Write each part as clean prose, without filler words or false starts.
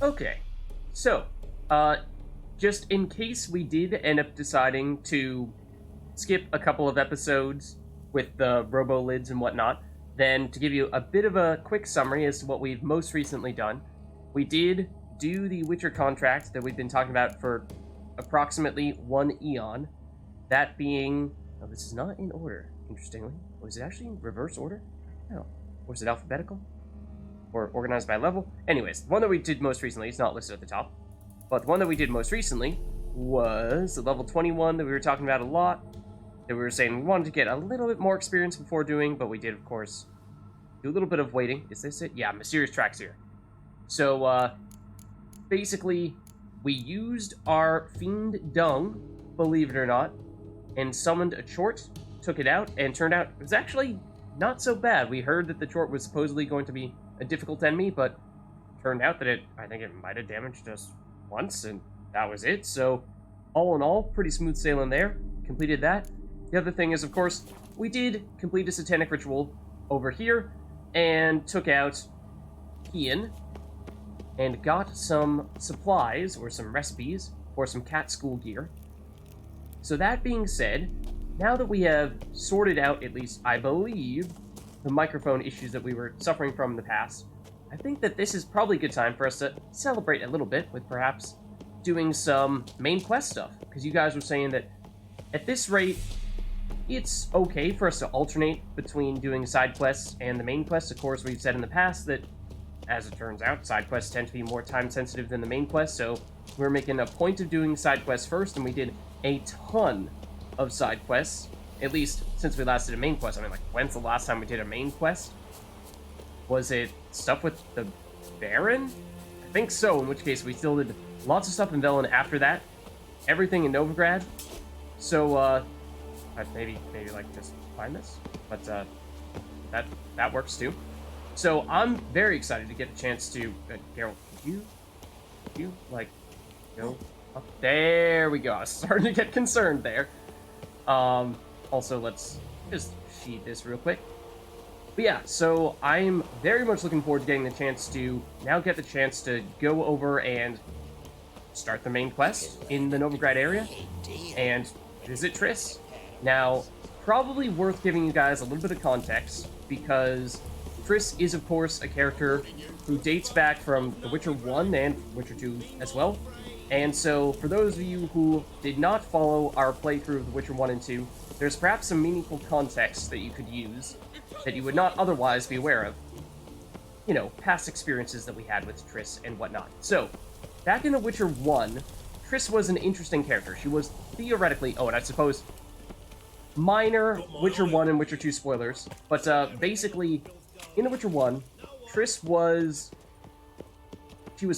Okay, so, just in case we did end up deciding to skip a couple of episodes with the robo lids and whatnot, then to give you a bit of a quick summary as to what we've most recently done, we did do the Witcher contract that we've been talking about for approximately 1 eon. That being, oh, this is not in order, interestingly. Was it actually in reverse order? No. Or is it alphabetical? Or organized by level? Anyways, the one that we did most recently is not listed at the top. But the one that we did most recently was the level 21 that we were talking about a lot. That we were saying we wanted to get a little bit more experience before doing, but we did, of course, do a little bit of waiting. Is this it? Yeah, Mysterious Tracks here. So, basically, we used our Fiend Dung, believe it or not, and summoned a Chort, took it out, and turned out it was actually not so bad. We heard that the Chort was supposedly going to be a difficult enemy, but turned out that I think it might have damaged us once, and that was it. So, all in all, pretty smooth sailing there. Completed that. The other thing is, of course, we did complete a satanic ritual over here, and took out Kian, and got some supplies, or some recipes, for some cat school gear. So that being said, now that we have sorted out, at least I believe, the microphone issues that we were suffering from in the past, I think that this is probably a good time for us to celebrate a little bit with perhaps doing some main quest stuff. Because you guys were saying that at this rate, it's okay for us to alternate between doing side quests and the main quests. Of course, we've said in the past that, as it turns out, side quests tend to be more time sensitive than the main quest, so we're making a point of doing side quests first, and we did a ton of side quests, at least since we last did a main quest. I mean, like, when's the last time we did a main quest? Was it stuff with the Baron? I think so, in which case we still did lots of stuff in Velen after that. Everything in Novigrad. So, maybe like just find this, but that works too. So I'm very excited to get a chance to Geralt. You like go up? There we go. I was starting to get concerned there. Also, let's just sheet this real quick. But yeah, so I'm very much looking forward to getting the chance to now get the chance to go over and start the main quest in the Novigrad area and visit Triss. Now, probably worth giving you guys a little bit of context, because Triss is, of course, a character who dates back from The Witcher 1 and Witcher 2 as well. And so, for those of you who did not follow our playthrough of The Witcher 1 and 2, there's perhaps some meaningful context that you could use that you would not otherwise be aware of. You know, past experiences that we had with Triss and whatnot. So, back in The Witcher 1, Triss was an interesting character. She was theoretically, oh, and I suppose minor Witcher 1 and Witcher 2 spoilers, but basically, in The Witcher 1, Triss was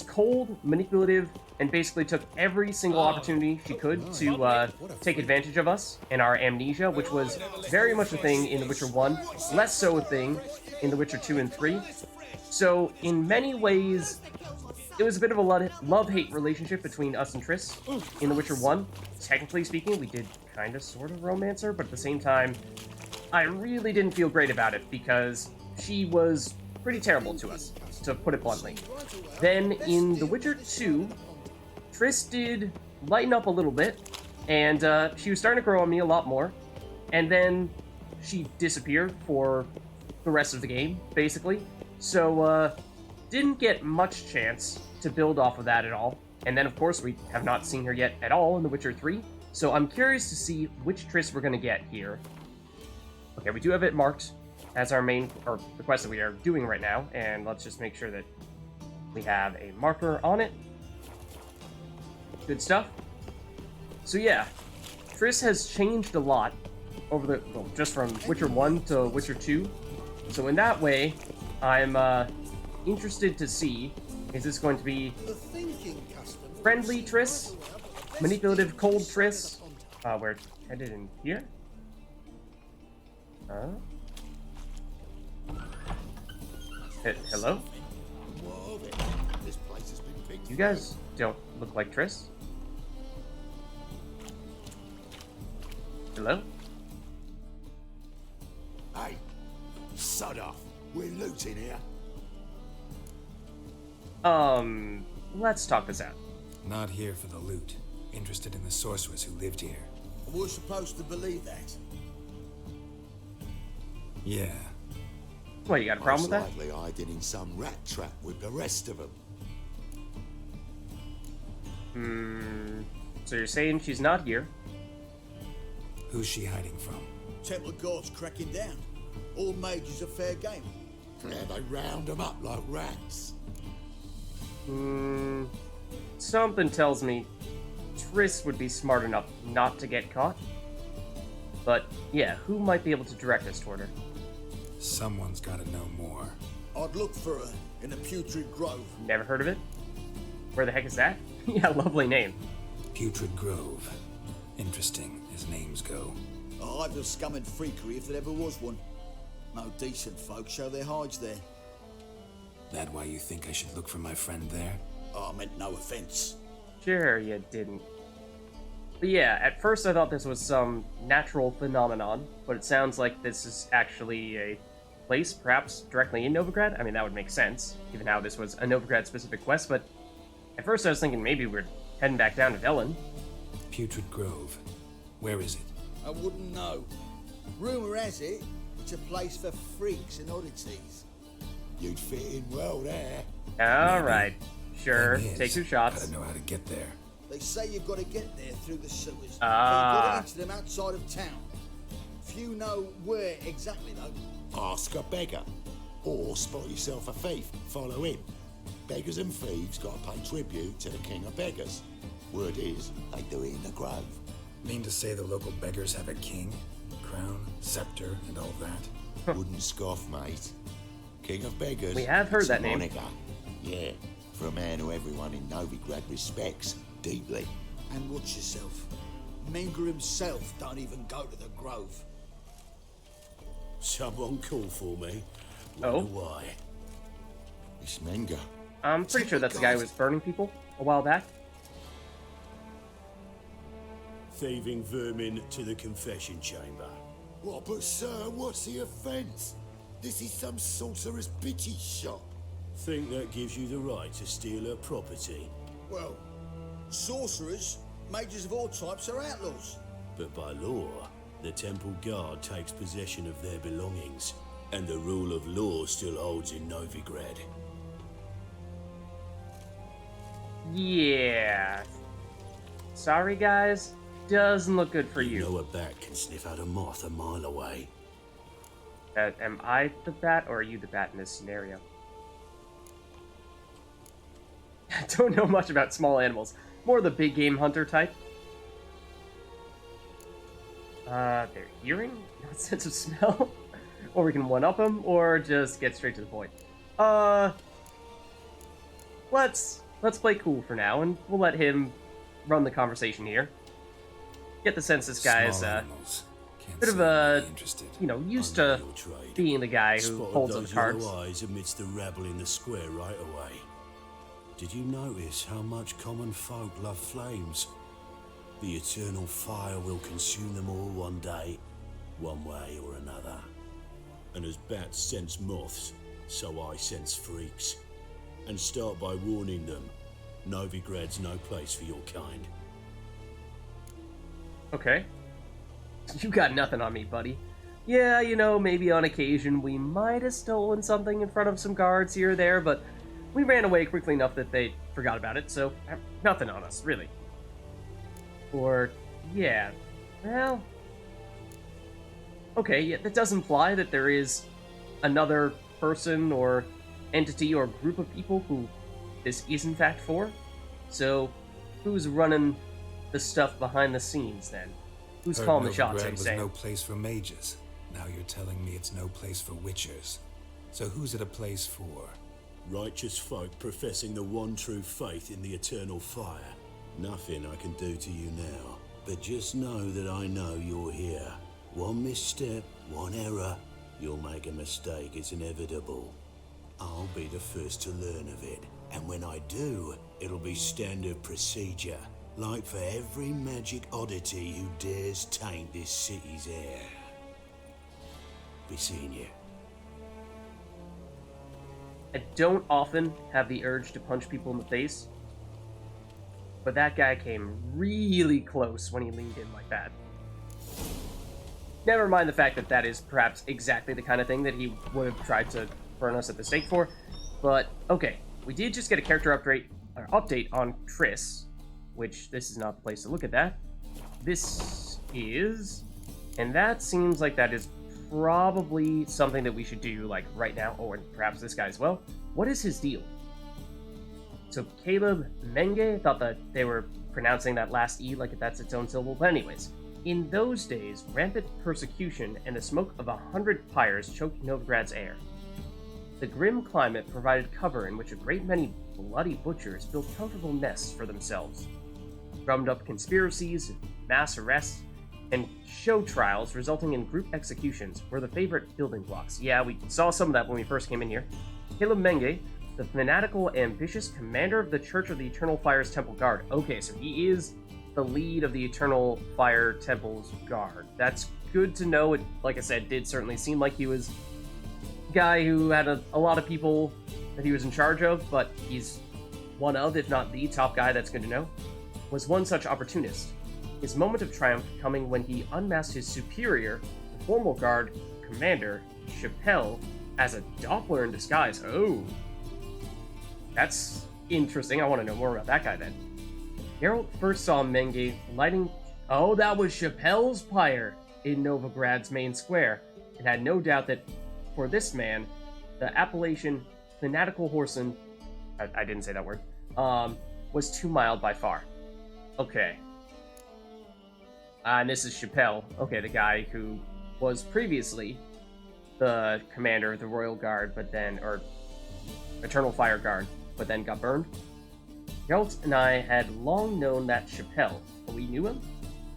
cold, manipulative, and basically took every single opportunity she could to take advantage of us and our amnesia, which was very much a thing in The Witcher 1, less so a thing in The Witcher 2 and 3. So, in many ways, it was a bit of a love-hate relationship between us and Triss in The Witcher 1. Technically speaking, we did kind of sort of romance her, but at the same time, I really didn't feel great about it because she was pretty terrible to us, to put it bluntly. Then in The Witcher 2, Triss did lighten up a little bit, and she was starting to grow on me a lot more, and then she disappeared for the rest of the game, basically. So, didn't get much chance to build off of that at all. And then, of course, we have not seen her yet at all in The Witcher 3, so I'm curious to see which Triss we're going to get here. Okay, we do have it marked as our main, or the quest that we are doing right now, and let's just make sure that we have a marker on it. Good stuff. So yeah, Triss has changed a lot over the, well, just from Witcher 1 to Witcher 2. So in that way, I'm interested to see, is this going to be friendly Triss? Manipulative, cold Triss? We're headed in here? Hello? You guys don't look like Triss. Hello? Hey, sod off. We're looting here. let's talk this out. Not here for the loot. Interested in the sorceress who lived here. We're supposed to believe that. Yeah. What, you got a problem with that? Most likely hiding in some rat trap with the rest of them. So you're saying she's not here? Who's she hiding from? Temple guards cracking down. All mages are fair game. Yeah, they round them up like rats. Something tells me TRISS would be smart enough not to get caught. But yeah, who might be able to direct us toward her? Someone's gotta know more. I'd look for her in the Putrid Grove. Never heard of it? Where the heck is that? Yeah, lovely name. Putrid Grove. Interesting, as names go. A hive of scum and freakery if there ever was one. No decent folk show their hides there. That why you think I should look for my friend there? Oh, I meant no offense. Sure, you didn't. But yeah, at first I thought this was some natural phenomenon, but it sounds like this is actually a place, perhaps directly in Novigrad. I mean, that would make sense, given how this was a Novigrad-specific quest, but at first I was thinking maybe we're heading back down to Velen. Putrid Grove. Where is it? I wouldn't know. Rumour has it, it's a place for freaks and oddities. You'd fit in well there. Alright, sure, Thing is, take 2 shots. Gotta know how to get there. They say you've got to get there through the sewers. Ah. You've got to into them outside of town. Few know where exactly, though. Ask a beggar. Or spot yourself a thief. Follow him. Beggars and thieves got to pay tribute to the king of beggars. Word is, they do it in the grove. Mean to say the local beggars have a king, crown, scepter, and all that? Wouldn't scoff, mate. King of beggars. We have heard it's a that name. moniker. Yeah, for a man who everyone in Novigrad respects deeply. And watch yourself. Menger himself don't even go to the grove. Someone called for me. Oh? Wonder why? It's Menger. I'm pretty sure that's the guy who was burning people a while back. Thieving vermin to the confession chamber. What, but sir, what's the offence? This is some sorcerer's bitchy shop. Think that gives you the right to steal her property. Well, sorcerers, mages of all types are outlaws. But by law, the temple guard takes possession of their belongings, and the rule of law still holds in Novigrad. Yeah. Sorry, guys. Doesn't look good for you. You know a bat can sniff out a moth a mile away. Am I the bat, or are you the bat in this scenario? I don't know much about small animals. More the big game hunter type. Their hearing? No sense of smell? Or we can one-up them, or just get straight to the point. Let's play cool for now, and we'll let him run the conversation here. Get the sense this guy is, bit of a, used to being the guy who holds on the cards. Yellow eyes amidst the rabble in the square right away. Did you notice how much common folk love flames? The eternal fire will consume them all one day, one way or another. And as bats sense moths, so I sense freaks. And start by warning them, Novigrad's no place for your kind. Okay. You got nothing on me, buddy. Yeah, maybe on occasion we might have stolen something in front of some guards here or there, but we ran away quickly enough that they forgot about it, so nothing on us, really. Or, yeah, well... Okay, yeah, that does imply that there is another person or entity or group of people who this is in fact for. So, who's running the stuff behind the scenes, then? Who's calling the shots, are you saying? No place for mages. Now you're telling me it's no place for witchers. So who's it a place for? Righteous folk professing the one true faith in the eternal fire. Nothing I can do to you now, but just know that I know you're here. One misstep, one error, you'll make a mistake, it's inevitable. I'll be the first to learn of it, and when I do, it'll be standard procedure. Like for every magic oddity who dares taint this city's air. Be seeing you. I don't often have the urge to punch people in the face, but that guy came really close when he leaned in like that. Never mind the fact that that is perhaps exactly the kind of thing that he would have tried to burn us at the stake for, but okay, we did just get a character update on TRISS, which this is not the place to look at that. This is, and that seems like that is probably something that we should do like right now, or perhaps this guy as well. What is his deal? So Caleb Menge thought that they were pronouncing that last E like that's its own syllable, but anyways. In those days, rampant persecution and the smoke of 100 pyres choked Novigrad's air. The grim climate provided cover in which a great many bloody butchers built comfortable nests for themselves. Drummed up conspiracies, mass arrests, and show trials resulting in group executions were the favorite building blocks. Yeah, we saw some of that when we first came in here. Caleb Menge, the fanatical, ambitious commander of the Church of the Eternal Fire's Temple Guard. Okay, so he is the lead of the Eternal Fire Temple's Guard. That's good to know. It, like I said, did certainly seem like he was a guy who had a lot of people that he was in charge of, but he's one of, if not the top guy, that's good to know, was one such opportunist. His moment of triumph coming when he unmasked his superior, the formal guard commander, Chappelle, as a Doppler in disguise. Oh, that's interesting. I want to know more about that guy then. Geralt first saw Menge lighting... Oh, that was Chappelle's pyre in Novigrad's main square, and had no doubt that for this man, the appellation fanatical whoreson, I didn't say that word, was too mild by far. Okay. And this is Chappelle. Okay, the guy who was previously the commander of the Royal Guard, but then, or Eternal Fire Guard, but then got burned. Geralt and I had long known that Chappelle, but we knew him.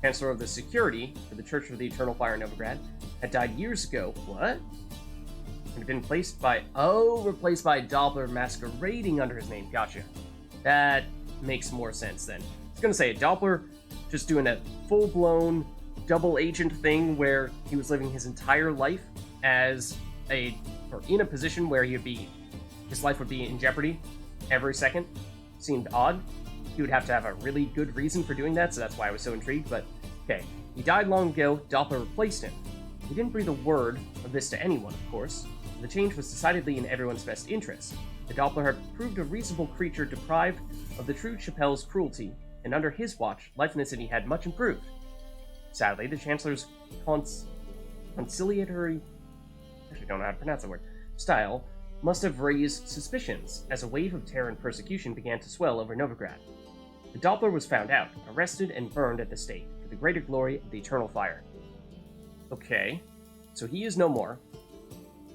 Chancellor of the Security for the Church of the Eternal Fire in Novigrad, had died years ago. What? And had been replaced by Doppler masquerading under his name. Gotcha. That makes more sense then. I was gonna say, Doppler just doing a full-blown double agent thing where he was living his entire life as in a position where his life would be in jeopardy every second. Seemed odd. He would have to have a really good reason for doing that, so that's why I was so intrigued, but okay. He died long ago, Doppler replaced him. He didn't breathe a word of this to anyone, of course. The change was decidedly in everyone's best interest. The Doppler had proved a reasonable creature deprived of the true Chappelle's cruelty, and under his watch, life in the city had much improved. Sadly, the Chancellor's conciliatory... I actually don't know how to pronounce that word. Style must have raised suspicions as a wave of terror and persecution began to swell over Novigrad. The Doppler was found out, arrested, and burned at the stake for the greater glory of the Eternal Fire. Okay, so he is no more.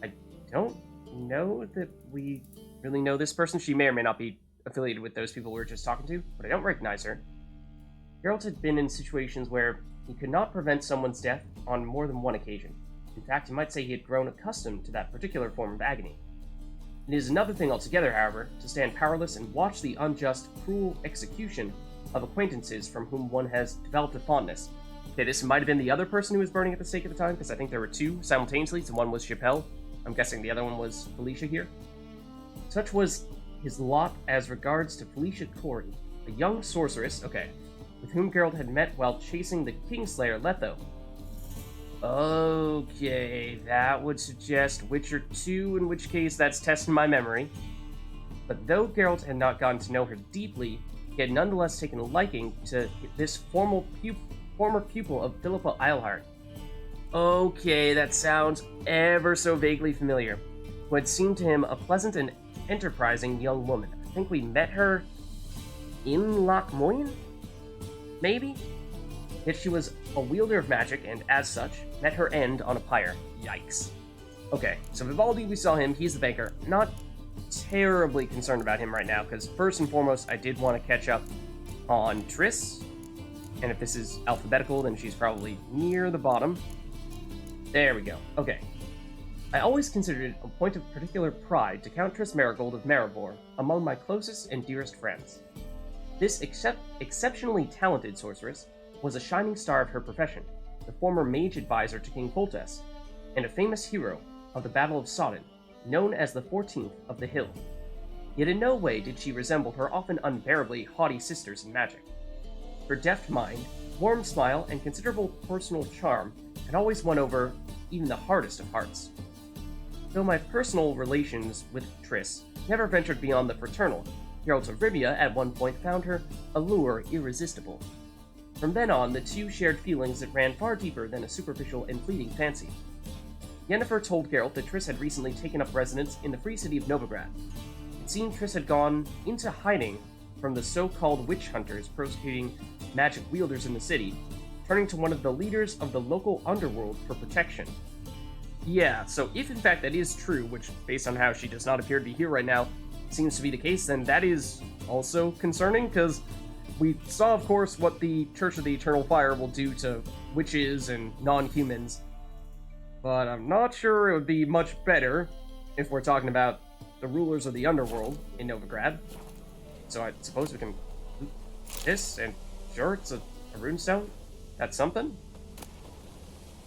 I don't know that we really know this person. She may or may not be affiliated with those people we were just talking to, but I don't recognize her. Geralt had been in situations where he could not prevent someone's death on more than one occasion. In fact, you might say he had grown accustomed to that particular form of agony. It is another thing altogether, however, to stand powerless and watch the unjust, cruel execution of acquaintances from whom one has developed a fondness. Okay, this might have been the other person who was burning at the stake at the time, because I think there were two simultaneously, so one was Chappelle. I'm guessing the other one was Felicia here. Such was his lot as regards to Felicia Corey, a young sorceress, with whom Geralt had met while chasing the Kingslayer Letho. Okay, that would suggest Witcher 2, in which case that's testing my memory. But though Geralt had not gotten to know her deeply, he had nonetheless taken a liking to this former pupil of Philippa Eilhart. Okay, that sounds ever so vaguely familiar. Who had seemed to him a pleasant and enterprising young woman. I think we met her in Lochmoyen? Maybe? Yet she was a wielder of magic, and as such, met her end on a pyre. Yikes. Okay, so Vivaldi, we saw him, he's the banker. Not terribly concerned about him right now, because first and foremost, I did want to catch up on Triss, and if this is alphabetical, then she's probably near the bottom. There we go. Okay. I always considered it a point of particular pride to count Triss Marigold of Maribor among my closest and dearest friends. This exceptionally talented sorceress was a shining star of her profession, the former mage advisor to King Foltest, and a famous hero of the Battle of Sodden, known as the 14th of the Hill. Yet in no way did she resemble her often unbearably haughty sisters in magic. Her deft mind, warm smile, and considerable personal charm had always won over even the hardest of hearts. Though my personal relations with TRISS never ventured beyond the fraternal, Geralt of Rivia at one point found her allure irresistible. From then on, the two shared feelings that ran far deeper than a superficial and fleeting fancy. Yennefer told Geralt that Triss had recently taken up residence in the free city of Novigrad. It seemed Triss had gone into hiding from the so-called witch hunters persecuting magic wielders in the city, turning to one of the leaders of the local underworld for protection. Yeah, so if in fact that is true, which based on how she does not appear to be here right now, seems to be the case, then that is also concerning, because we saw, of course, what the Church of the Eternal Fire will do to witches and non-humans, but I'm not sure it would be much better if we're talking about the rulers of the underworld in Novigrad. So I suppose we can loot this, and sure, it's a runestone. That's something.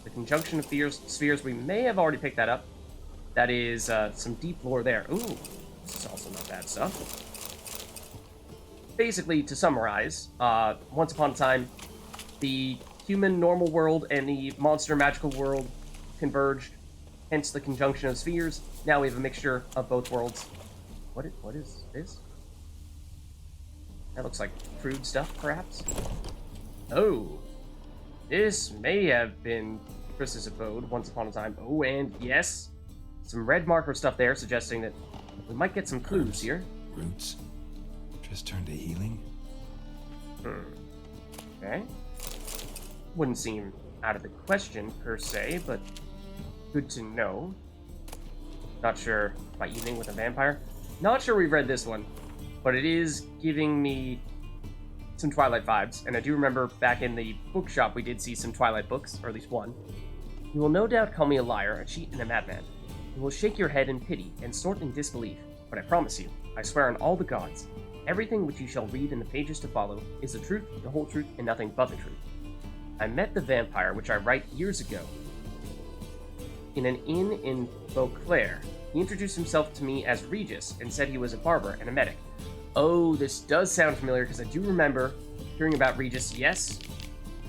The conjunction of spheres, we may have already picked that up. That is some deep lore there. Ooh, this is also not bad stuff. Basically, to summarize, once upon a time, the human normal world and the monster magical world converged, hence the conjunction of spheres. Now we have a mixture of both worlds. What is this? That looks like crude stuff, perhaps? Oh, this may have been Triss's abode once upon a time. Oh, and yes, some red marker stuff there, suggesting that we might get some clues here. Roots. Triss turned to healing? Okay. Wouldn't seem out of the question, per se, but good to know. Not sure by evening with a vampire. Not sure we've read this one, but it is giving me some Twilight vibes, and I do remember back in the bookshop we did see some Twilight books, or at least one. You will no doubt call me a liar, a cheat, and a madman. You will shake your head in pity and snort in disbelief, but I promise you, I swear on all the gods, everything which you shall read in the pages to follow is the truth, the whole truth, and nothing but the truth. I met the vampire which I write years ago in an inn in Beauclair. He introduced himself to me as Regis and said he was a barber and a medic. Oh, this does sound familiar because I do remember hearing about Regis, yes,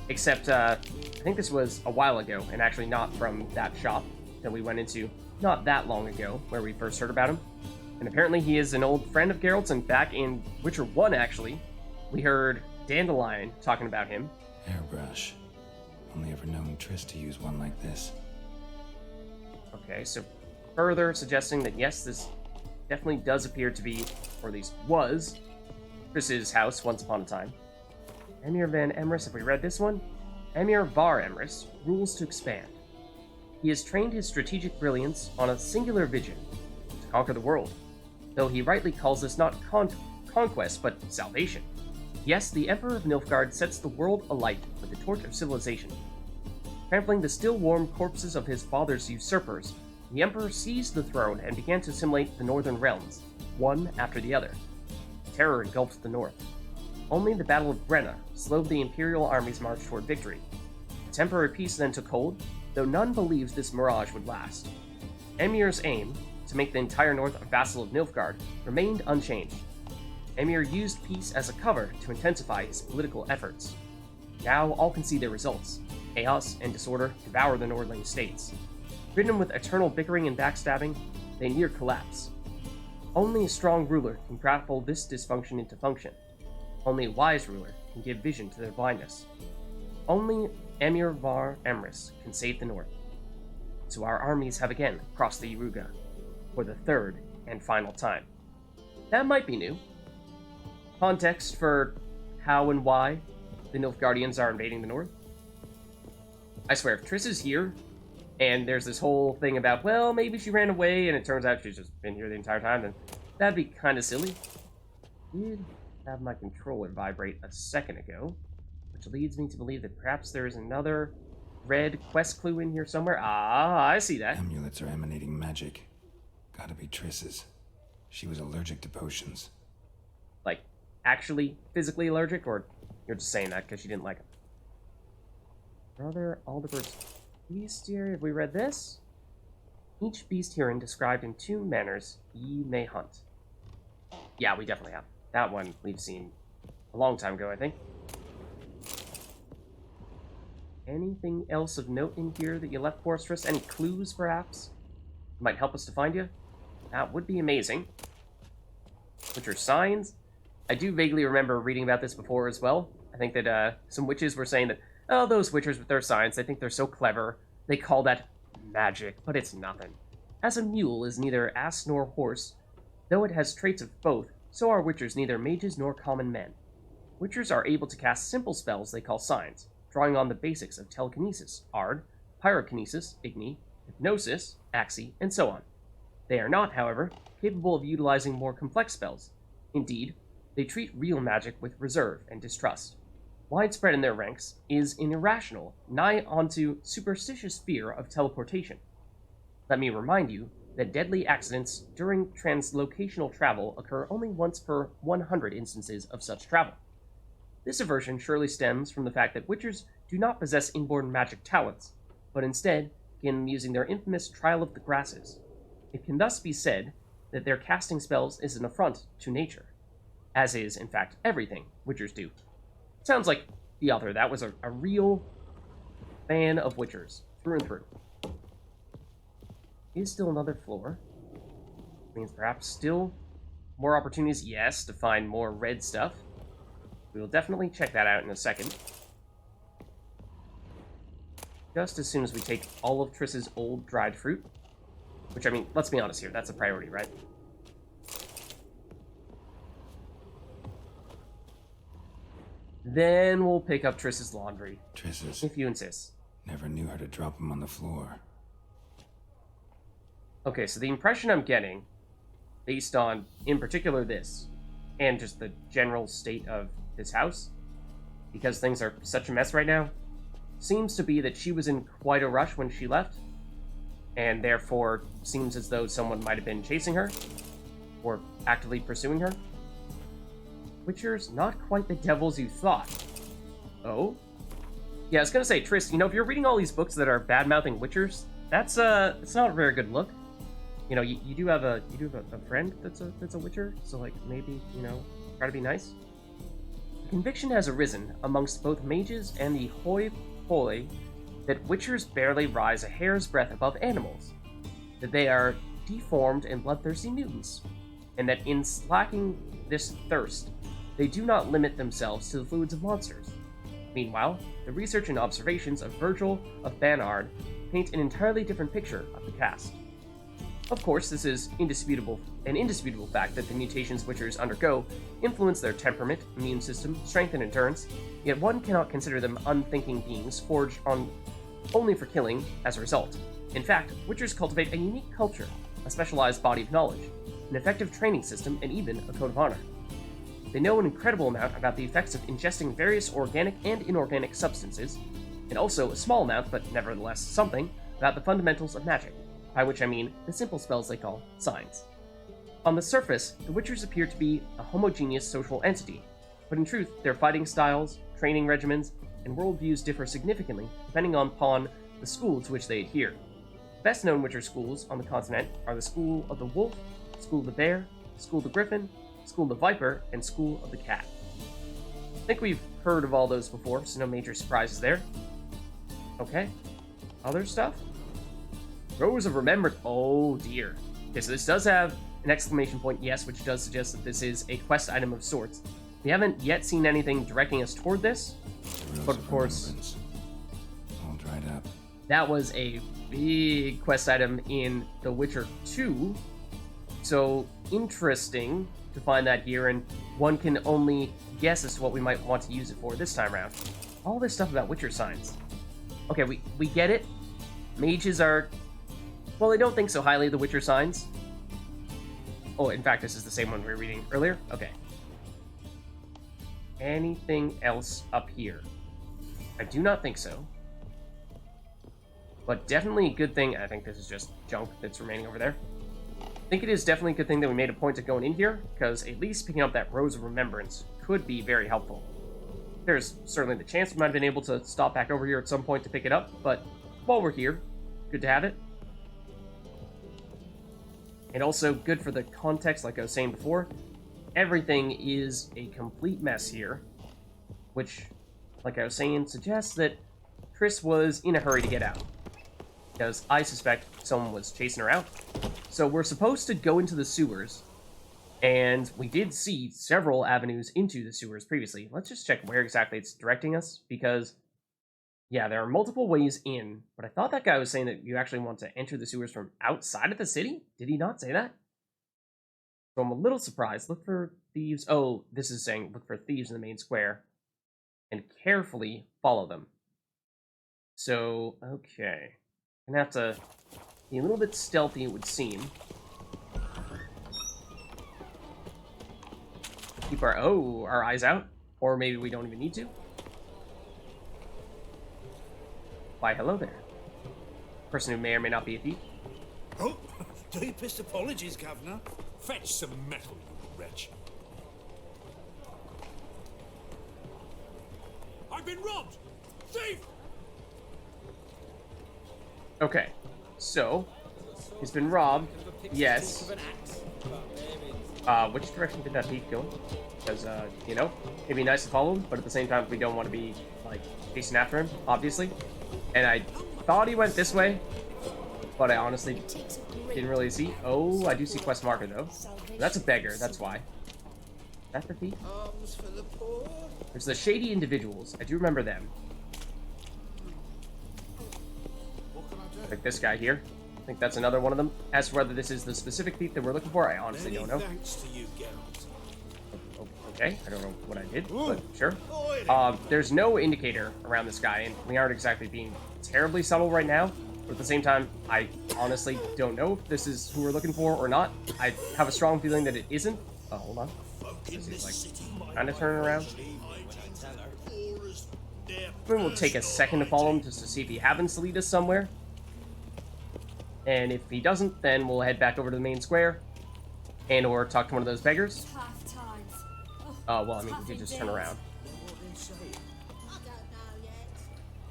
except I think this was a while ago and actually not from that shop that we went into not that long ago where we first heard about him. And apparently he is an old friend of Geralt's, and back in Witcher 1 actually, we heard Dandelion talking about him. Hairbrush. Only ever known Triss to use one like this. Okay, so further suggesting that yes, this definitely does appear to be, or at least was, Triss's house once upon a time. Emir van Emrys, have we read this one? Emir var Emrys rules to expand. He has trained his strategic brilliance on a singular vision, to conquer the world, though he rightly calls this not conquest, but salvation. Yes, the Emperor of Nilfgaard sets the world alight with the torch of civilization. Trampling the still warm corpses of his father's usurpers, the Emperor seized the throne and began to assimilate the northern realms, one after the other. Terror engulfed the north. Only the Battle of Brenna slowed the Imperial army's march toward victory. A temporary peace then took hold, though none believes this mirage would last. Emir's aim, to make the entire north a vassal of Nilfgaard, remained unchanged. Emir used peace as a cover to intensify his political efforts. Now all can see their results. Chaos and disorder devour the northern states. Ridden with eternal bickering and backstabbing, they near collapse. Only a strong ruler can grapple this dysfunction into function. Only a wise ruler can give vision to their blindness. Only Emir var Emrys can save the north. So our armies have again crossed the Yaruga, for the third and final time. That might be new. Context for how and why the Nilfgaardians are invading the north. I swear, if Triss is here, and there's this whole thing about, well, maybe she ran away, and it turns out she's just been here the entire time, then that'd be kind of silly. Did have my controller vibrate a second ago, which leads me to believe that perhaps there is another red quest clue in here somewhere. Ah, I see that. Amulets are emanating magic. Gotta be Triss's. She was allergic to potions. Like, actually physically allergic, or you're just saying that because you didn't like him? Brother Aldebert's Bestiary, have we read this? Each beast herein described in two manners ye may hunt. Yeah, we definitely have. That one we've seen a long time ago, I think. Anything else of note in here that you left for us, Triss? Any clues, perhaps? Might help us to find you? That would be amazing. Which are signs? I do vaguely remember reading about this before as well. I think that some witches were saying that, oh, those witchers with their signs, they think they're so clever. They call that magic, but it's nothing. As a mule is neither ass nor horse, though it has traits of both, so are witchers neither mages nor common men. Witchers are able to cast simple spells they call signs, drawing on the basics of telekinesis, ard, pyrokinesis, igni, hypnosis, axi, and so on. They are not, however, capable of utilizing more complex spells. Indeed, they treat real magic with reserve and distrust. Widespread in their ranks is an irrational, nigh onto superstitious fear of teleportation. Let me remind you that deadly accidents during translocational travel occur only once per 100 instances of such travel. This aversion surely stems from the fact that witchers do not possess inborn magic talents, but instead begin using their infamous trial of the grasses. It can thus be said that their casting spells is an affront to nature, as is, in fact, everything witchers do. Sounds like the author of that was a real fan of witchers, through and through. Is still another floor. Means perhaps still more opportunities, yes, to find more red stuff. We will definitely check that out in a second. Just as soon as we take all of Triss's old dried fruit. Which, I mean, let's be honest here, that's a priority, right? Then we'll pick up Triss's laundry. Triss's. If you insist. Never knew how to drop him on the floor. Okay, so the impression I'm getting, based on, in particular, this, and just the general state of this house, because things are such a mess right now, seems to be that she was in quite a rush when she left, and therefore seems as though someone might have been chasing her, or actively pursuing her. Witchers, not quite the devils you thought. Oh? Yeah, I was gonna say, Triss, you know, if you're reading all these books that are bad-mouthing witchers, it's not a very good look. You know, you do have a friend that's a witcher, so like maybe, you know, try to be nice. The conviction has arisen amongst both mages and the hoi polloi that witchers barely rise a hair's breadth above animals, that they are deformed and bloodthirsty mutants, and that in slacking this thirst, they do not limit themselves to the fluids of monsters. Meanwhile, the research and observations of Virgil of Banard paint an entirely different picture of the cast. Of course, this is an indisputable fact that the mutations witchers undergo influence their temperament, immune system, strength, and endurance, yet one cannot consider them unthinking beings forged on only for killing as a result. In fact, witchers cultivate a unique culture, a specialized body of knowledge, an effective training system, and even a code of honor. They know an incredible amount about the effects of ingesting various organic and inorganic substances, and also a small amount, but nevertheless something, about the fundamentals of magic, by which I mean the simple spells they call signs. On the surface, the witchers appear to be a homogeneous social entity, but in truth, their fighting styles, training regimens, and worldviews differ significantly depending upon the school to which they adhere. The best-known witcher schools on the continent are the School of the Wolf, School of the Bear, School of the Griffin, School of the Viper, and School of the Cat. I think we've heard of all those before, so no major surprises there. Okay. Other stuff? Rose of Remembrance. Oh dear. Okay, so this does have an exclamation point, yes, which does suggest that this is a quest item of sorts. We haven't yet seen anything directing us toward this, but of course, all dried up. That was a big quest item in The Witcher 2, so interesting to find that here, and one can only guess as to what we might want to use it for this time around. All this stuff about Witcher signs. Okay, we get it. Mages are... Well, they don't think so highly of the Witcher signs. Oh, in fact, this is the same one we were reading earlier? Okay. Anything else up here? I do not think so. But definitely a good thing. I think this is just junk that's remaining over there. I think it is definitely a good thing that we made a point of going in here, because at least picking up that Rose of Remembrance could be very helpful. There's certainly the chance we might have been able to stop back over here at some point to pick it up, but while we're here, good to have it. And also good for the context, like I was saying before. everything is a complete mess here, which, like I was saying, suggests that TRISS was in a hurry to get out, because I suspect someone was chasing her out. So we're supposed to go into the sewers, and we did see several avenues into the sewers previously. Let's just check where exactly it's directing us, because, yeah, there are multiple ways in, but I thought that guy was saying that you actually want to enter the sewers from outside of the city? Did he not say that? So I'm a little surprised. Look for thieves. Oh, this is saying look for thieves in the main square, and carefully follow them. So, okay. I'm gonna have to be a little bit stealthy, it would seem. Keep our eyes out, or maybe we don't even need to. Why, hello there. Person who may or may not be a thief. Oh, deepest apologies, Governor. Fetch some metal, you wretch. I've been robbed! Thief! Okay, so he's been robbed. Yes. Which direction did that thief go? Because, you know, it'd be nice to follow him, but at the same time, we don't want to be, like, chasing after him, obviously. And I thought he went this way, but I honestly didn't really see. Oh, I do see quest marker, though. That's a beggar, that's why. Is that the thief? There's the shady individuals. I do remember them. Like this guy here. I think that's another one of them. As for whether this is the specific thief that we're looking for, I honestly don't know. Okay, I don't know what I did, but sure. There's no indicator around this guy, and we aren't exactly being terribly subtle right now. But at the same time, I honestly don't know if this is who we're looking for or not. I have a strong feeling that it isn't. Oh, hold on. This is like kind of turning around. Maybe we'll take a second to follow him just to see if he happens to lead us somewhere. And if he doesn't, then we'll head back over to the main square and or talk to one of those beggars. Well, I mean, we did just turn around.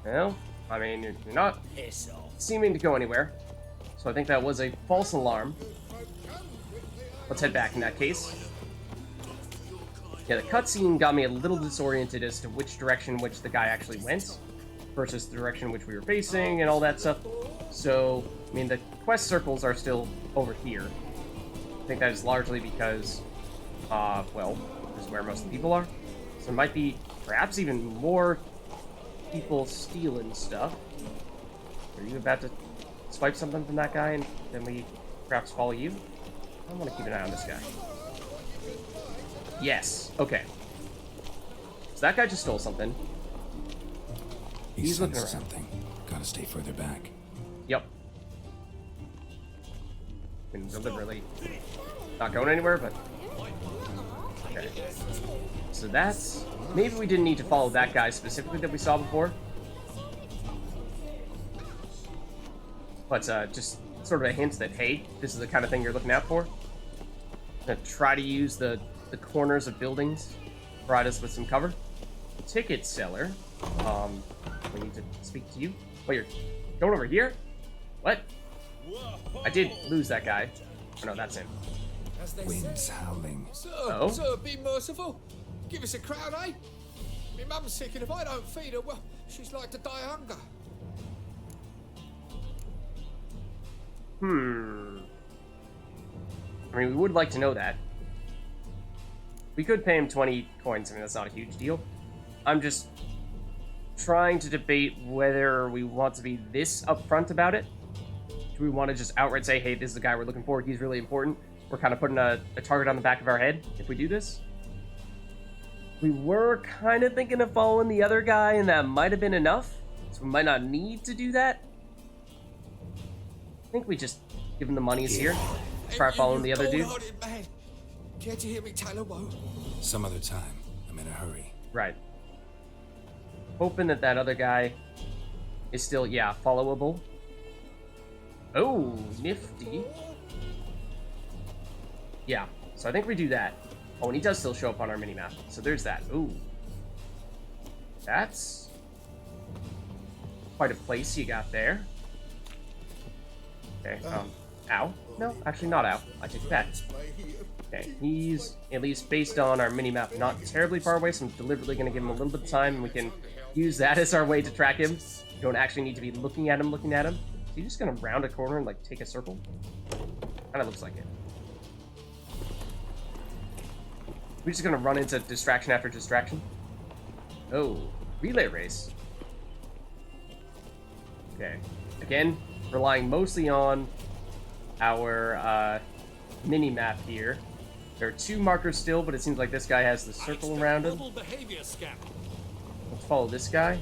Well, I mean, you're not seeming to go anywhere. So I think that was a false alarm. Let's head back in that case. Yeah, the cutscene got me a little disoriented as to which direction which the guy actually went versus the direction which we were facing and all that stuff. So, I mean, the quest circles are still over here. I think that is largely because, well, this is where most of the people are. So there might be perhaps even more people stealing stuff. Are you about to swipe something from that guy and then we perhaps follow you? I want to keep an eye on this guy. Yes. Okay. So that guy just stole something. He's looking around. Something. Gotta stay further back. Yep. Been deliberately not going anywhere, but okay. So that's maybe we didn't need to follow that guy specifically that we saw before, but just sort of a hint that hey, this is the kind of thing you're looking out for. I'm gonna try to use the corners of buildings to provide us with some cover. Ticket seller. We need to speak to you. Oh, you're going over here? What? I did lose that guy. Oh no, that's him. Winds howling. Oh? Sir, be merciful. Give us a crown, eh? My mum's sick, and if I don't feed her, well, she's like to die of hunger. I mean, we would like to know that. We could pay him 20 coins. I mean, that's not a huge deal. I'm just trying to debate whether we want to be this upfront about it. Do we want to just outright say, hey, this is the guy we're looking for, he's really important? We're kind of putting a target on the back of our head if we do this. We were kind of thinking of following the other guy, and that might have been enough, so we might not need to do that. I think we just give him the monies here. Try following the other dude. Care to hear me tell a woe? Some other time. I'm in a hurry. Right. Hoping that that other guy is still, yeah, followable. Oh, nifty. Yeah, so I think we do that. Oh, and he does still show up on our minimap. So there's that. Ooh. That's quite a place you got there. Okay, Ow. No, actually not ow. I take it back. Okay, he's, at least based on our mini-map, not terribly far away, so I'm deliberately going to give him a little bit of time, and we can use that as our way to track him. We don't actually need to be looking at him. Is he just going to round a corner and, like, take a circle? Kind of looks like it. We're just going to run into distraction after distraction. Oh, relay race. Okay. Again, relying mostly on our mini-map here. There are 2 markers still, but it seems like this guy has the circle around him. Let's follow this guy.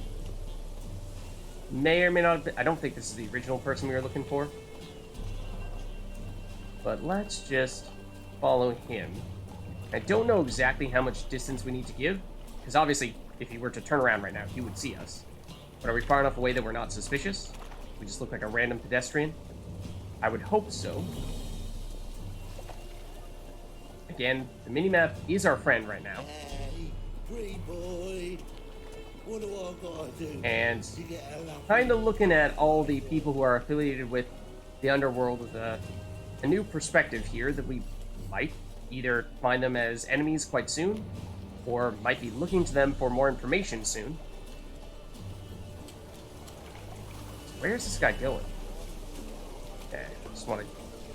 May or may not have been, I don't think this is the original person we were looking for. But let's just follow him. I don't know exactly how much distance we need to give, because obviously, if he were to turn around right now, he would see us. But are we far enough away that we're not suspicious? We just look like a random pedestrian? I would hope so. Again, the minimap is our friend right now. Hey, pretty boy. What do I gotta do? And kind of looking at all the people who are affiliated with the underworld with a new perspective here that we might either find them as enemies quite soon, or might be looking to them for more information soon. Where's this guy going? Okay, just want to,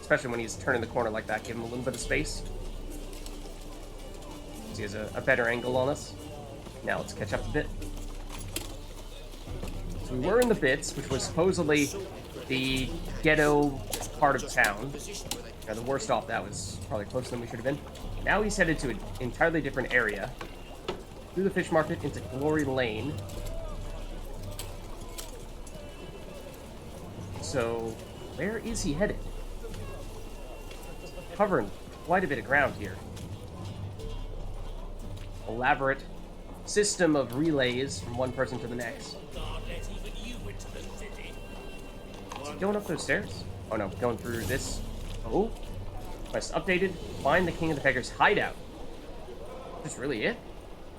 especially when he's turning the corner like that, give him a little bit of space. So he has a better angle on us. Now let's catch up a bit. So we were in the Vids, which was supposedly the ghetto part of town. Now, the worst off that was probably closer than we should have been. Now he's headed to an entirely different area. Through the fish market into Glory Lane. So, where is he headed? Covering quite a bit of ground here. Elaborate system of relays from one person to the next. Is he going up those stairs? Oh no, going through this. Oh, quest updated. Find the King of the Beggars' hideout. Is this really it?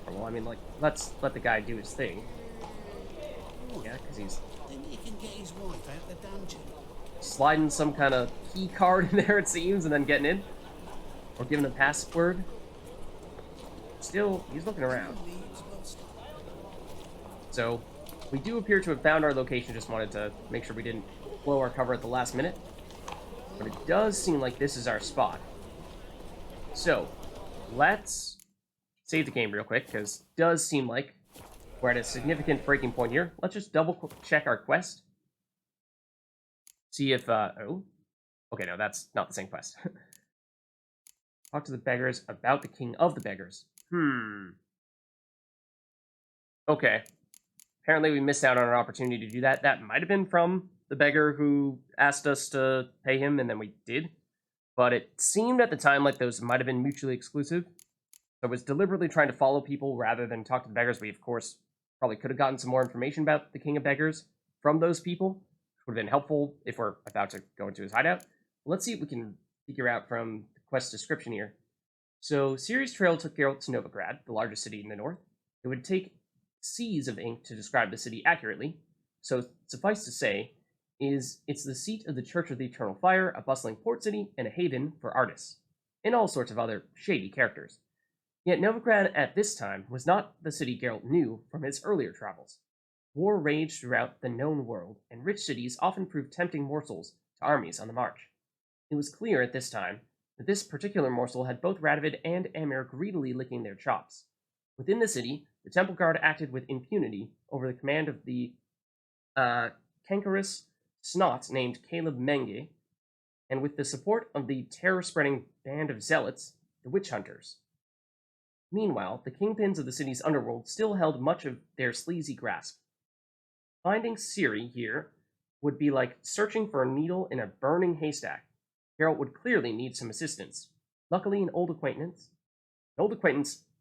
Or, well, I mean, like, let's let the guy do his thing. Yeah, because he's Then he can get his wife out the dungeon. sliding some kind of key card in there, it seems, and then getting in. Or giving a password. Still, he's looking around. So, we do appear to have found our location. Just wanted to make sure we didn't blow our cover at the last minute. But it does seem like this is our spot. So, let's save the game real quick, because it does seem like we're at a significant breaking point here. Let's just double check our quest. See if, oh. Okay, no, that's not the same quest. Talk to the beggars about the King of the Beggars. Okay. Apparently we missed out on an opportunity to do that. That might have been from the beggar who asked us to pay him, and then we did. But it seemed at the time like those might have been mutually exclusive. So I was deliberately trying to follow people rather than talk to the beggars. We, of course, probably could have gotten some more information about the King of Beggars from those people, which would have been helpful if we're about to go into his hideout. Let's see if we can figure out from the quest description here. So, Ciri's trail took Geralt to Novigrad, the largest city in the north. It would take seas of ink to describe the city accurately, so suffice to say, it's the seat of the Church of the Eternal Fire, a bustling port city, and a haven for artists, and all sorts of other shady characters. Yet Novigrad at this time was not the city Geralt knew from his earlier travels. War raged throughout the known world, and rich cities often proved tempting morsels to armies on the march. It was clear at this time that this particular morsel had both Radovid and Amir greedily licking their chops. Within the city, the Temple Guard acted with impunity over the command of the cankerous snot named Caleb Menge, and with the support of the terror-spreading band of zealots, the Witch Hunters. Meanwhile, the kingpins of the city's underworld still held much of their sleazy grasp. Finding Ciri here would be like searching for a needle in a burning haystack. Geralt would clearly need some assistance. Luckily, an old acquaintance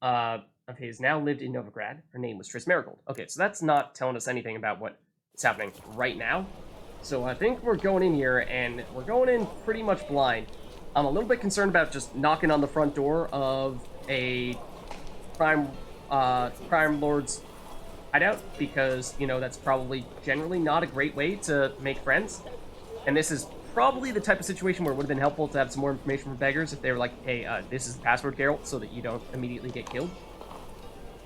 of his now lived in Novigrad. Her name was TRISS Marigold. Okay, so that's not telling us anything about what is happening right now. So I think we're going in here, and we're going in pretty much blind. I'm a little bit concerned about just knocking on the front door of a crime lord's hideout, because, you know, that's probably generally not a great way to make friends. And this is probably the type of situation where it would have been helpful to have some more information from beggars if they were like, hey, this is the password, Geralt, so that you don't immediately get killed.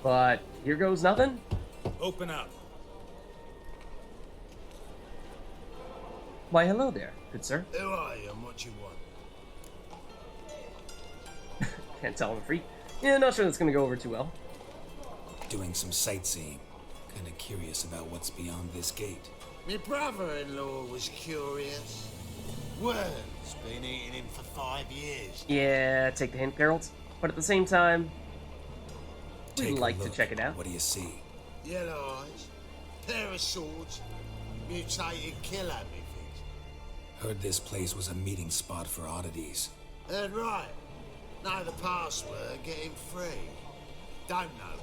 But here goes nothing. Open up. Why, hello there, good sir. Who are you and what you want? Can't tell I'm a freak. Yeah, not sure that's gonna go over too well. Doing some sightseeing. Kinda curious about what's beyond this gate. My brother-in-law was curious. Worms been eating him for 5 years. Yeah, take the hint, Geralt. But at the same time, we'd Take a like to look. check it out. What do you see? Yellow eyes, pair of swords, mutated killer methods. Heard this place was a meeting spot for oddities. Heard right. Know the password, get him free. Don't know.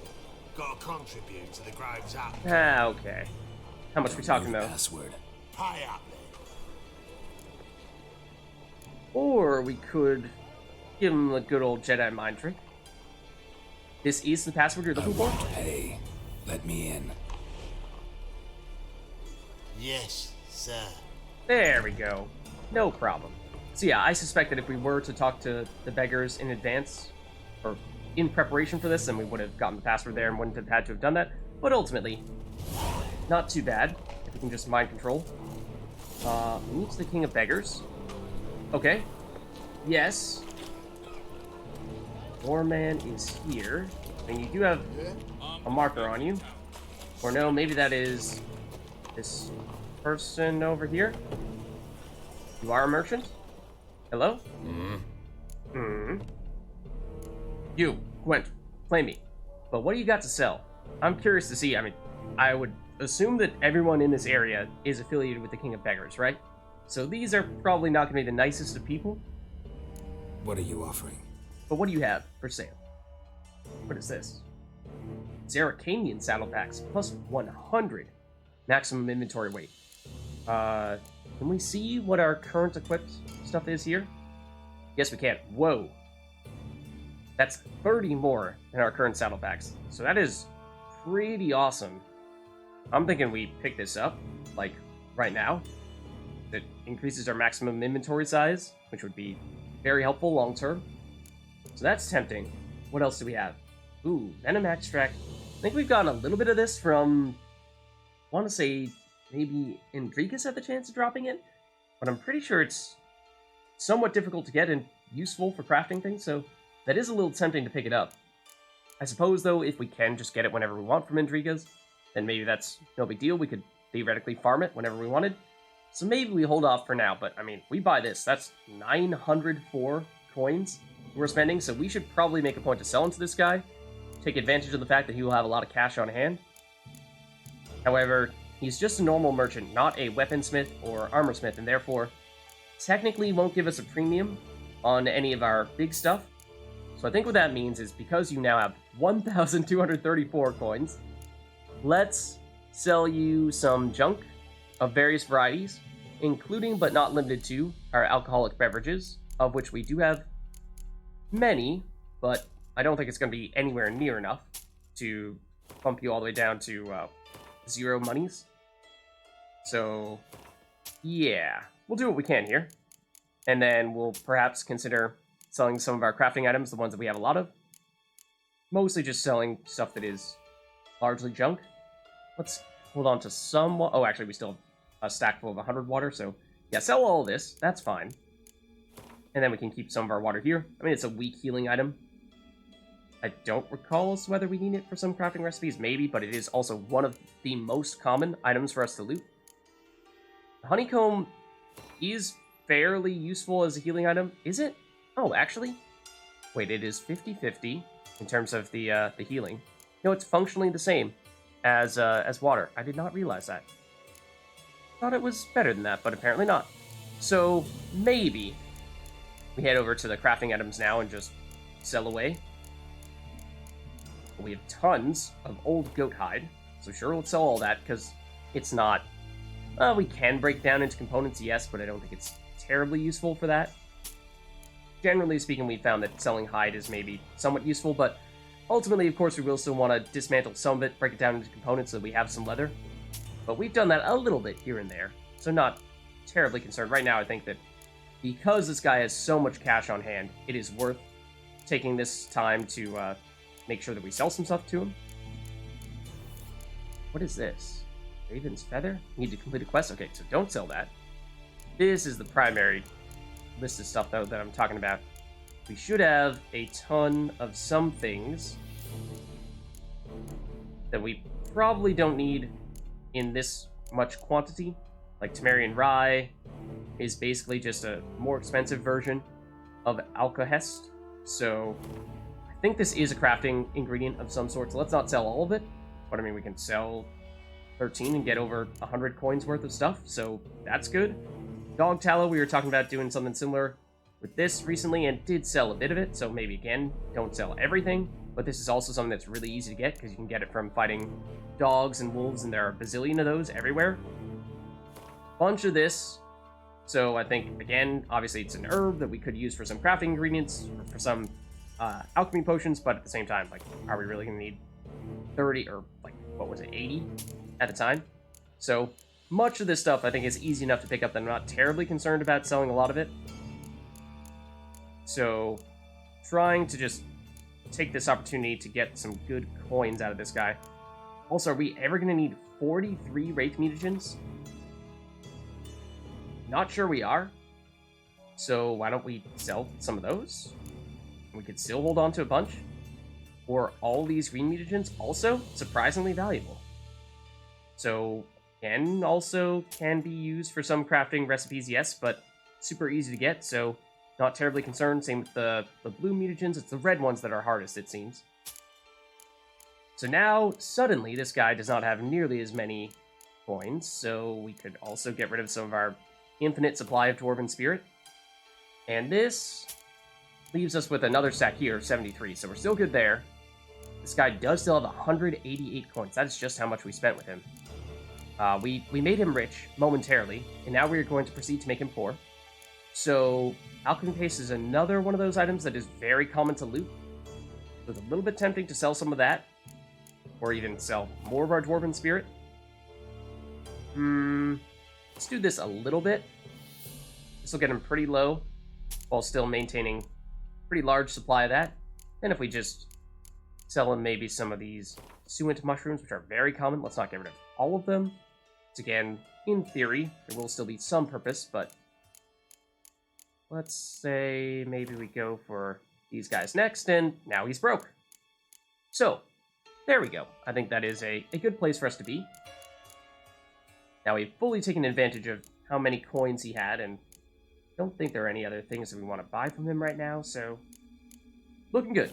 Gotta contribute to the Grove's up. Ah, okay. How much we Don't talking know the though? password. Pay up then. Or we could give him a good old Jedi mind trick. This is the password you're I looking for? won't pay. Let me in. Yes, sir. There we go. No problem. So yeah, I suspect that if we were to talk to the beggars in advance, or in preparation for this, then we would have gotten the password there and wouldn't have had to have done that. But ultimately, not too bad, if we can just mind control. Meets the King of Beggars. Okay. Yes. Warman is here. And you do have a marker on you. Or no, maybe that is this person over here. You are a merchant? Hello? You, Gwent, play me. But what do you got to sell? I'm curious to see. I mean, I would assume that everyone in this area is affiliated with the King of Beggars, right? So these are probably not going to be the nicest of people. What are you offering? But what do you have for sale? What is this? Zaracanian saddle packs, plus 100 maximum inventory weight. Can we see what our current equipped stuff is here? Yes, we can. Whoa. That's 30 more than our current saddle packs. So that is pretty awesome. I'm thinking we pick this up, like, right now. It increases our maximum inventory size, which would be very helpful long term. So that's tempting. What else do we have? Ooh, Venom Extract. I think we've gotten a little bit of this from, I want to say, maybe Enriquez had the chance of dropping it, but I'm pretty sure it's somewhat difficult to get and useful for crafting things, so that is a little tempting to pick it up. I suppose, though, if we can just get it whenever we want from Enriquez, then maybe that's no big deal. We could theoretically farm it whenever we wanted. So maybe we hold off for now, but I mean, we buy this. That's 904 coins we're spending, so we should probably make a point to sell into this guy, take advantage of the fact that he will have a lot of cash on hand. However, he's just a normal merchant, not a weaponsmith or armorsmith, and therefore technically won't give us a premium on any of our big stuff. So I think what that means is because you now have 1,234 coins, let's sell you some junk of various varieties, including but not limited to our alcoholic beverages, of which we do have many, but I don't think it's going to be anywhere near enough to pump you all the way down to 0 monies. So, yeah, we'll do what we can here. And then we'll perhaps consider selling some of our crafting items, the ones that we have a lot of. Mostly just selling stuff that is largely junk. Let's hold on to some... Oh, actually, we still have a stack full of 100 water, so... Yeah, sell all this. That's fine. And then we can keep some of our water here. I mean, it's a weak healing item. I don't recall whether we need it for some crafting recipes, maybe, but it is also one of the most common items for us to loot. The honeycomb is fairly useful as a healing item. Is it? Oh, actually? Wait, it is 50-50 in terms of the healing. No, it's functionally the same as water. I did not realize that. Thought it was better than that, but apparently not. So, maybe we head over to the crafting items now and just sell away. We have tons of old goat hide, so sure, let's sell all that, because it's not... we can break down into components, yes, but I don't think it's terribly useful for that. Generally speaking, we found that selling hide is maybe somewhat useful, but ultimately, of course, we will still want to dismantle some of it, break it down into components so that we have some leather. But we've done that a little bit here and there, so not terribly concerned. Right now, I think that because this guy has so much cash on hand, it is worth taking this time to make sure that we sell some stuff to him. What is this? Raven's Feather? Need to complete a quest? Okay, so don't sell that. This is the primary list of stuff, though, that I'm talking about. We should have a ton of some things that we probably don't need in this much quantity. Like Temerian Rye is basically just a more expensive version of alcohest. So I think this is a crafting ingredient of some sort. So let's not sell all of it. But I mean, we can sell 13 and get over 100 coins worth of stuff. So that's good. Dog tallow, we were talking about doing something similar with this recently and did sell a bit of it. So maybe, again, don't sell everything. But this is also something that's really easy to get because you can get it from fighting dogs and wolves, and there are a bazillion of those everywhere. Bunch of this. So I think, again, obviously it's an herb that we could use for some crafting ingredients, or for some alchemy potions, but at the same time, like, are we really going to need 30 or, like, what was it, 80 at a time? So much of this stuff I think is easy enough to pick up that I'm not terribly concerned about selling a lot of it. So trying to just take this opportunity to get some good coins out of this guy. Also, are we ever going to need 43 Wraith mutagens? Not sure we are. So why don't we sell some of those? We could still hold on to a bunch. Or all these green mutagens, also surprisingly valuable. So, again, also can be used for some crafting recipes, yes, but super easy to get, so not terribly concerned. Same with the blue mutagens. It's the red ones that are hardest, it seems. So now, suddenly, this guy does not have nearly as many coins, so we could also get rid of some of our infinite supply of Dwarven Spirit. And this leaves us with another stack here, 73, so we're still good there. This guy does still have 188 coins. That is just how much we spent with him. We made him rich momentarily, and now we're going to proceed to make him poor. So, Alchemy Paste is another one of those items that is very common to loot. So it's a little bit tempting to sell some of that, or even sell more of our Dwarven Spirit. Let's do this a little bit. This will get him pretty low, while still maintaining a pretty large supply of that. And if we just sell him maybe some of these suent mushrooms, which are very common, let's not get rid of all of them. So again, in theory, there will still be some purpose, but let's say maybe we go for these guys next, and now he's broke. So, there we go. I think that is a good place for us to be. Now we've fully taken advantage of how many coins he had, and don't think there are any other things that we want to buy from him right now, so looking good.